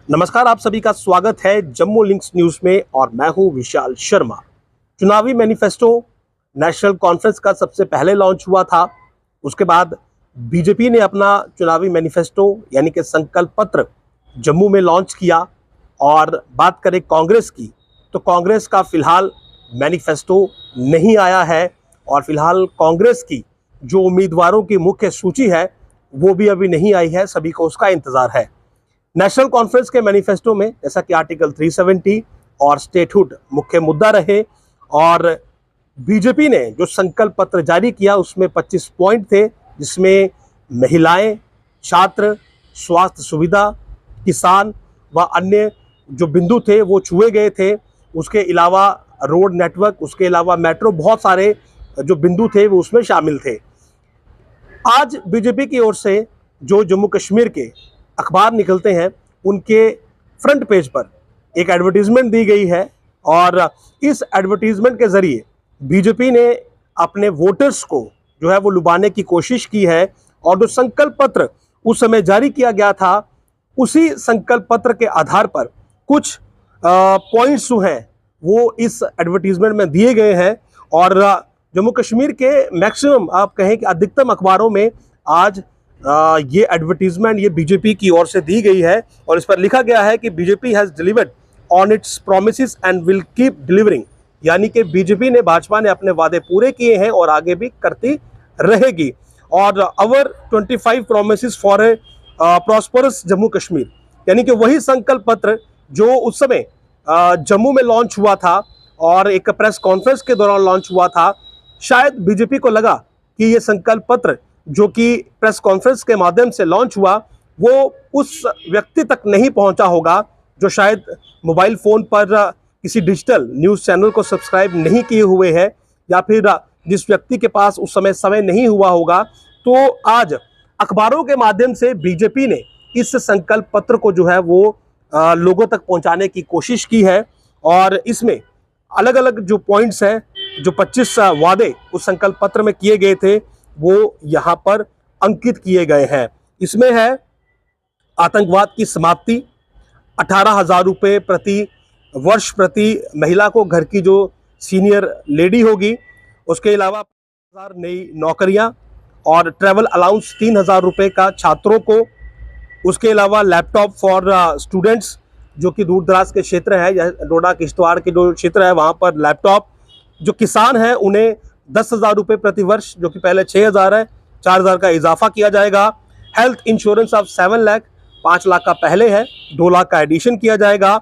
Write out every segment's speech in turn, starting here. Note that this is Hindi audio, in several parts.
नमस्कार, आप सभी का स्वागत है जम्मू लिंक्स न्यूज में और मैं हूं विशाल शर्मा। चुनावी मैनिफेस्टो नेशनल कॉन्फ्रेंस का सबसे पहले लॉन्च हुआ था। उसके बाद बीजेपी ने अपना चुनावी मैनिफेस्टो यानी कि संकल्प पत्र जम्मू में लॉन्च किया। और बात करें कांग्रेस की, तो कांग्रेस का फिलहाल मैनिफेस्टो नहीं आया है और फिलहाल कांग्रेस की जो उम्मीदवारों की मुख्य सूची है वो भी अभी नहीं आई है। सभी को उसका इंतजार है। नेशनल कॉन्फ्रेंस के मैनिफेस्टो में जैसा कि आर्टिकल 370 और स्टेटहुड मुख्य मुद्दा रहे और बीजेपी ने जो संकल्प पत्र जारी किया उसमें 25 पॉइंट थे, जिसमें महिलाएं, छात्र, स्वास्थ्य सुविधा, किसान व अन्य जो बिंदु थे वो छुए गए थे। उसके अलावा रोड नेटवर्क, उसके अलावा मेट्रो, बहुत सारे जो बिंदु थे वो उसमें शामिल थे। आज बीजेपी की ओर से जो जम्मू कश्मीर के अखबार निकलते हैं उनके फ्रंट पेज पर एक एडवर्टीजमेंट दी गई है और इस एडवर्टीजमेंट के जरिए बीजेपी ने अपने वोटर्स को जो है वो लुभाने की कोशिश की है। और जो संकल्प पत्र उस समय जारी किया गया था उसी संकल्प पत्र के आधार पर कुछ पॉइंट्स जो हैं वो इस एडवर्टीजमेंट में दिए गए हैं। और जम्मू कश्मीर के मैक्सिमम, आप कहें कि अधिकतम अखबारों में आज ये एडवर्टीजमेंट ये बीजेपी की ओर से दी गई है और इस पर लिखा गया है कि BJP has delivered on it's promises and will keep delivering, यानी कि बीजेपी ने, भाजपा ने अपने वादे पूरे किए हैं और आगे भी करती रहेगी। और अवर 25 promises for a prosperous Jammu Kashmir, यानी कि वही संकल्प पत्र जो उस समय जम्मू में लॉन्च हुआ था और एक प्रेस कॉन्फ्रेंस के दौरान लॉन्च हुआ था। शायद बीजेपी को लगा कि ये संकल्प पत्र जो कि प्रेस कॉन्फ्रेंस के माध्यम से लॉन्च हुआ वो उस व्यक्ति तक नहीं पहुंचा होगा जो शायद मोबाइल फ़ोन पर किसी डिजिटल न्यूज़ चैनल को सब्सक्राइब नहीं किए हुए हैं या फिर जिस व्यक्ति के पास उस समय नहीं हुआ होगा। तो आज अखबारों के माध्यम से बीजेपी ने इस संकल्प पत्र को जो है वो लोगों तक पहुंचाने की कोशिश की है और इसमें अलग अलग जो पॉइंट्स हैं, जो 25 वादे उस संकल्प पत्र में किए गए थे वो यहाँ पर अंकित किए गए हैं। इसमें है आतंकवाद की समाप्ति, 18,000 रुपये प्रति वर्ष प्रति महिला को घर की जो सीनियर लेडी होगी, उसके अलावा 5,000 नई नौकरियां और ट्रैवल अलाउंस 3,000 रुपये का छात्रों को, उसके अलावा लैपटॉप फॉर स्टूडेंट्स जो कि दूर दराज के क्षेत्र है, डोडा किश्तवाड़ के जो क्षेत्र है वहाँ पर लैपटॉप, जो किसान हैं उन्हें 10,000 रुपये प्रति वर्ष जो कि पहले 6,000 है, 4,000 का इजाफा किया जाएगा। Health insurance of 7 lakh, 5 lakh का पहले है, 2 लाख का एडिशन किया जाएगा।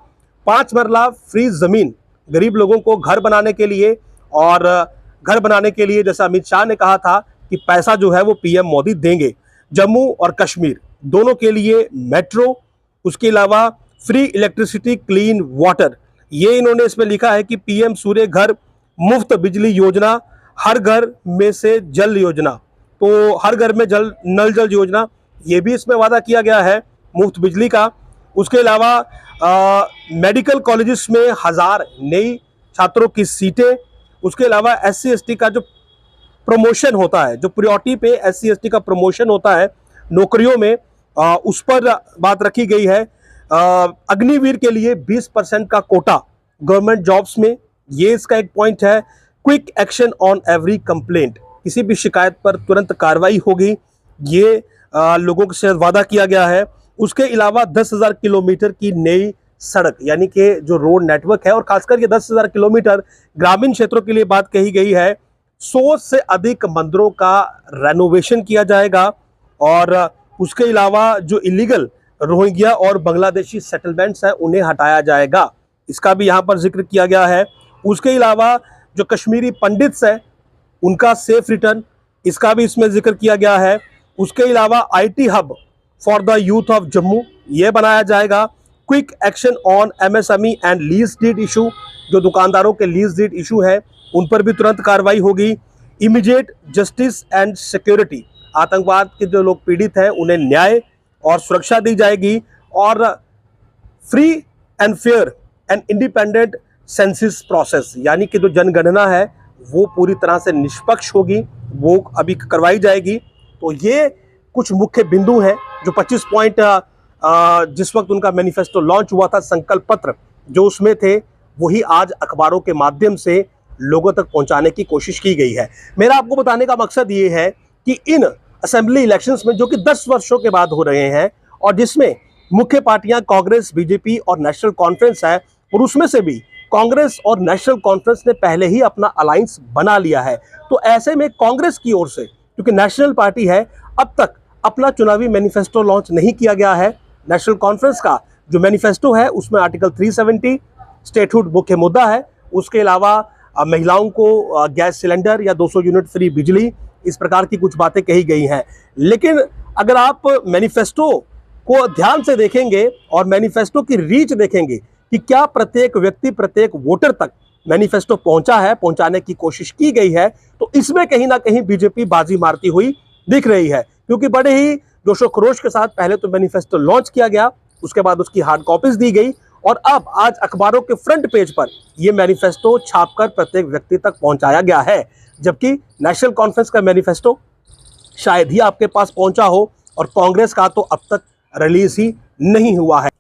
5 मरला फ्री ज़मीन गरीब लोगों को घर बनाने के लिए, और घर बनाने के लिए जैसा अमित शाह ने कहा था कि पैसा जो है वो पीएम मोदी देंगे। जम्मू और कश्मीर दोनों के लिए मेट्रो, उसके अलावा फ्री इलेक्ट्रिसिटी, क्लीन वाटर, ये इन्होंने इसमें लिखा है कि पीएम सूर्य घर, मुफ्त बिजली योजना, हर घर में से जल योजना, तो हर घर में नल जल योजना ये भी इसमें वादा किया गया है मुफ्त बिजली का। उसके अलावा मेडिकल कॉलेजेस में 1000 नई छात्रों की सीटें, उसके अलावा SC ST का जो प्रमोशन होता है, जो प्रायोरिटी पे SC ST का प्रमोशन होता है नौकरियों में, उस पर बात रखी गई है। अग्निवीर के लिए 20% का कोटा गवर्नमेंट जॉब्स में, ये इसका एक पॉइंट है। Quick action on every complaint, किसी भी शिकायत पर तुरंत कार्रवाई होगी, ये लोगों के साथ वादा किया गया है। उसके अलावा 10,000 किलोमीटर की नई सड़क, यानी कि जो रोड नेटवर्क है, और खासकर ये 10,000 किलोमीटर ग्रामीण क्षेत्रों के लिए बात कही गई है। 100 से अधिक मंदिरों का रेनोवेशन किया जाएगा और उसके अलावा जो इलीगल रोहिंग्या और बांग्लादेशी सेटलमेंट्स हैं उन्हें हटाया जाएगा, इसका भी यहाँ पर जिक्र किया गया है। उसके अलावा जो कश्मीरी पंडित्स हैं उनका सेफ रिटर्न, इसका भी इसमें जिक्र किया गया है। उसके अलावा IT hub for the youth of Jammu ये बनाया जाएगा। Quick action on MSME and lease deed issue, जो दुकानदारों के लीज डीड इशू है उन पर भी तुरंत कार्रवाई होगी। इमीडिएट जस्टिस एंड सिक्योरिटी, आतंकवाद के जो लोग पीड़ित हैं उन्हें न्याय और सुरक्षा दी जाएगी। और free and fair and independent census process, यानी कि जो जनगणना है वो पूरी तरह से निष्पक्ष होगी, वो अभी करवाई जाएगी। तो ये कुछ मुख्य बिंदु हैं जो 25 पॉइंट जिस वक्त उनका मैनिफेस्टो लॉन्च हुआ था, संकल्प पत्र जो उसमें थे, वही आज अखबारों के माध्यम से लोगों तक पहुंचाने की कोशिश की गई है। मेरा आपको बताने का मकसद ये है कि इन असेंबली इलेक्शंस में, जो कि 10 वर्षों के बाद हो रहे हैं और जिसमें मुख्य पार्टियां कांग्रेस, बीजेपी और नेशनल कॉन्फ्रेंस है, और उसमें से भी कांग्रेस और नेशनल कॉन्फ्रेंस ने पहले ही अपना अलायंस बना लिया है, तो ऐसे में कांग्रेस की ओर से, क्योंकि नेशनल पार्टी है, अब तक अपना चुनावी मैनिफेस्टो लॉन्च नहीं किया गया है। नेशनल कॉन्फ्रेंस का जो मैनिफेस्टो है उसमें आर्टिकल 370 स्टेटहुड मुख्य मुद्दा है। उसके अलावा महिलाओं को गैस सिलेंडर या 200 यूनिट फ्री बिजली, इस प्रकार की कुछ बातें कही गई हैं। लेकिन अगर आप मैनिफेस्टो को ध्यान से देखेंगे और मैनिफेस्टो की रीच देखेंगे कि क्या प्रत्येक व्यक्ति, प्रत्येक वोटर तक मैनिफेस्टो पहुंचा है, पहुंचाने की कोशिश की गई है, तो इसमें कहीं ना कहीं बीजेपी बाजी मारती हुई दिख रही है। क्योंकि बड़े ही जोशो खरोश के साथ पहले तो मैनिफेस्टो लॉन्च किया गया, उसके बाद उसकी हार्ड कॉपीज दी गई और अब आज अखबारों के फ्रंट पेज पर यह मैनिफेस्टो छापकर प्रत्येक व्यक्ति तक पहुंचाया गया है। जबकि नेशनल कॉन्फ्रेंस का मैनिफेस्टो शायद ही आपके पास पहुंचा हो और कांग्रेस का तो अब तक रिलीज ही नहीं हुआ है।